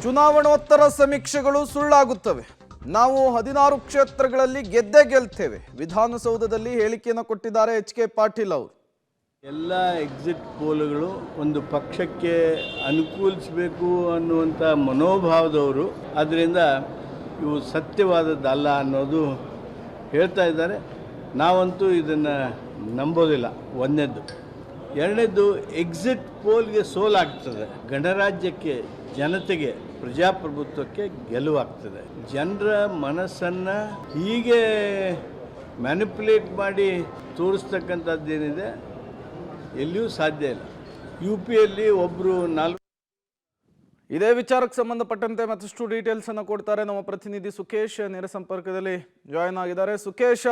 ಚುನಾವಣೋತ್ತರ ಸಮೀಕ್ಷೆಗಳು ಸುಳ್ಳಾಗುತ್ತವೆ. ನಾವು 16 ಕ್ಷೇತ್ರಗಳಲ್ಲಿ ಗೆಲ್ತೇವೆ. ವಿಧಾನಸೌಧದಲ್ಲಿ ಹೇಳಿಕೆಯನ್ನು ಕೊಟ್ಟಿದ್ದಾರೆ ಎಚ್.ಕೆ. ಪಾಟೀಲ್ ಅವರು. ಎಲ್ಲ ಎಕ್ಸಿಟ್ ಪೋಲ್ಗಳು ಒಂದು ಪಕ್ಷಕ್ಕೆ ಅನುಕೂಲಿಸಬೇಕು ಅನ್ನುವಂಥ ಮನೋಭಾವದವರು, ಆದ್ದರಿಂದ ಇವು ಸತ್ಯವಾದದ್ದಲ್ಲ ಅನ್ನೋದು ಹೇಳ್ತಾ ಇದ್ದಾರೆ. ನಾವಂತೂ ಇದನ್ನು ನಂಬೋದಿಲ್ಲ. ಒಂದನೇದ್ದು. ಎರಡನೇದು, ಎಕ್ಸಿಟ್ ಪೋಲ್ಗೆ ಸೋಲಾಗ್ತದೆ. ಗಣರಾಜ್ಯಕ್ಕೆ, ಜನತೆಗೆ, ಪ್ರಜಾಪ್ರಭುತ್ವಕ್ಕೆ ಗೆಲುವಾಗ್ತದೆ. ಜನರ ಮನಸ್ಸನ್ನು ಹೀಗೆ ಮ್ಯಾನಿಪುಲೇಟ್ ಮಾಡಿ ತೋರಿಸ್ತಕ್ಕಂಥದ್ದೇನಿದೆ ಎಲ್ಲಿಯೂ ಸಾಧ್ಯ ಇಲ್ಲ. UPಯಲ್ಲಿ ಒಬ್ಬರು 4. ಇದೇ ವಿಚಾರಕ್ಕೆ ಸಂಬಂಧಪಟ್ಟಂತೆ ಮತ್ತಷ್ಟು ಡೀಟೇಲ್ಸ್ ಅನ್ನು ಕೊಡ್ತಾರೆ ನಮ್ಮ ಪ್ರತಿನಿಧಿ ಸುಖೇಶ್. ನೇರ ಸಂಪರ್ಕದಲ್ಲಿ ಜಾಯಿನ್ ಆಗಿದ್ದಾರೆ. ಸುಖೇಶ್,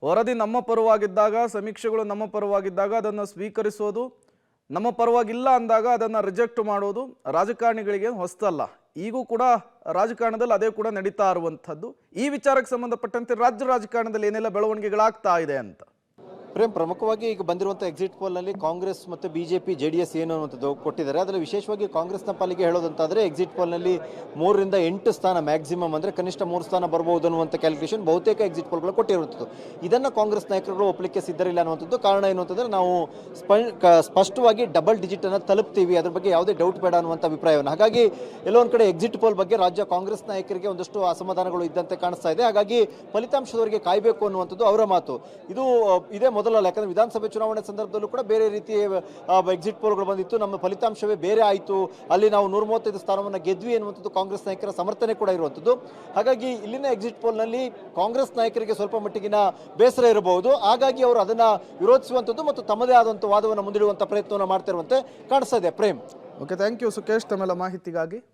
ವರದಿ ನಮ್ಮ ಪರವಾಗಿದ್ದಾಗ, ಸಮೀಕ್ಷೆಗಳು ನಮ್ಮ ಪರವಾಗಿದ್ದಾಗ ಅದನ್ನು ಸ್ವೀಕರಿಸೋದು, ನಮ್ಮ ಪರವಾಗಿಲ್ಲ ಅಂದಾಗ ಅದನ್ನು ರಿಜೆಕ್ಟ್ ಮಾಡೋದು ರಾಜಕಾರಣಿಗಳಿಗೆ ಹೊಸತಲ್ಲ. ಈಗೂ ಕೂಡ ರಾಜಕಾರಣದಲ್ಲಿ ಅದೇ ಕೂಡ ನಡೀತಾ ಇರುವಂಥದ್ದು. ಈ ವಿಚಾರಕ್ಕೆ ಸಂಬಂಧಪಟ್ಟಂತೆ ರಾಜ್ಯ ರಾಜಕಾರಣದಲ್ಲಿ ಏನೆಲ್ಲ ಬೆಳವಣಿಗೆಗಳಾಗ್ತಾ ಇದೆ ಅಂತ? ಪ್ರೇಮ್, ಪ್ರಮುಖವಾಗಿ ಈಗ ಬಂದಿರುವಂಥ ಎಕ್ಸಿಟ್ ಪೋಲ್ನಲ್ಲಿ ಕಾಂಗ್ರೆಸ್ ಮತ್ತು BJP JDS ಏನು ಅನ್ನುವಂಥದ್ದು ಕೊಟ್ಟಿದ್ದಾರೆ. ಅದರಲ್ಲಿ ವಿಶೇಷವಾಗಿ ಕಾಂಗ್ರೆಸ್ನ ಪಾಲಿಗೆ ಹೇಳೋದಂತಾದರೆ ಎಕ್ಸಿಟ್ ಪೋಲ್ನಲ್ಲಿ 3 ರಿಂದ 8 ಸ್ಥಾನ ಮ್ಯಾಕ್ಸಿಮಮ್, ಅಂದರೆ ಕನಿಷ್ಠ 3 ಸ್ಥಾನ ಬರ್ಬೋದು ಅನ್ನುವಂಥ ಕ್ಯಾಲ್ಕುಲೇಷನ್ ಬಹುತೇಕ ಎಕ್ಸಿಟ್ ಪೋಲ್ಗಳು ಕೊಟ್ಟಿರುವಂಥದ್ದು. ಇದನ್ನು ಕಾಂಗ್ರೆಸ್ ನಾಯಕರುಗಳು ಒಪ್ಪಲಿಕ್ಕೆ ಸಿದ್ಧರಿಲ್ಲ ಅನ್ನುವಂಥದ್ದು. ಕಾರಣ ಏನು ಅಂತಂದರೆ, ನಾವು ಸ್ಪಷ್ಟವಾಗಿ ಡಬಲ್ ಡಿಜಿಟನ್ನು ತಲುಪ್ತೀವಿ, ಅದ್ರ ಬಗ್ಗೆ ಯಾವುದೇ ಡೌಟ್ ಬೇಡ ಅನ್ನುವಂಥ ಅಭಿಪ್ರಾಯವನ್ನು. ಹಾಗಾಗಿ ಎಲ್ಲೋ ಒಂದು ಕಡೆ ಎಕ್ಸಿಟ್ ಪೋಲ್ ಬಗ್ಗೆ ರಾಜ್ಯ ಕಾಂಗ್ರೆಸ್ ನಾಯಕರಿಗೆ ಒಂದಷ್ಟು ಅಸಮಾಧಾನಗಳು ಇದ್ದಂತೆ ಕಾಣಿಸ್ತಾ ಇದೆ. ಹಾಗಾಗಿ ಫಲಿತಾಂಶದವರೆಗೆ ಕಾಯಬೇಕು ಅನ್ನುವಂಥದ್ದು ಅವರ ಮಾತು. ಇದು ಇದೇ ಮೊದಲಲ್ಲ, ಯಾಕಂದರೆ ವಿಧಾನಸಭೆ ಚುನಾವಣೆ ಸಂದರ್ಭದಲ್ಲೂ ಕೂಡ ಬೇರೆ ರೀತಿಯ ಎಕ್ಸಿಟ್ ಪೋಲ್ಗಳು ಬಂದಿತ್ತು. ನಮ್ಮ ಫಲಿತಾಂಶವೇ ಬೇರೆ ಆಯಿತು, ಅಲ್ಲಿ ನಾವು 135 ಸ್ಥಾನವನ್ನು ಗೆದ್ವಿ ಎನ್ನುವಂಥದ್ದು ಕಾಂಗ್ರೆಸ್ ನಾಯಕರ ಸಮರ್ಥನೆ ಕೂಡ ಇರುವಂಥದ್ದು. ಹಾಗಾಗಿ ಇಲ್ಲಿನ ಎಕ್ಸಿಟ್ ಪೋಲ್ನಲ್ಲಿ ಕಾಂಗ್ರೆಸ್ ನಾಯಕರಿಗೆ ಸ್ವಲ್ಪ ಮಟ್ಟಿಗಿನ ಬೇಸರ ಇರಬಹುದು. ಹಾಗಾಗಿ ಅವರು ಅದನ್ನು ವಿರೋಧಿಸುವಂಥದ್ದು ಮತ್ತು ತಮ್ಮದೇ ಆದಂಥ ವಾದವನ್ನು ಮುಂದಿಡುವಂಥ ಪ್ರಯತ್ನವನ್ನು ಮಾಡ್ತಿರುವಂತೆ ಕಾಣಿಸ್ತಾ ಇದೆ. Prem. Okay, thank you Sukhesh ತಮ್ಮೆಲ್ಲ ಮಾಹಿತಿಗಾಗಿ.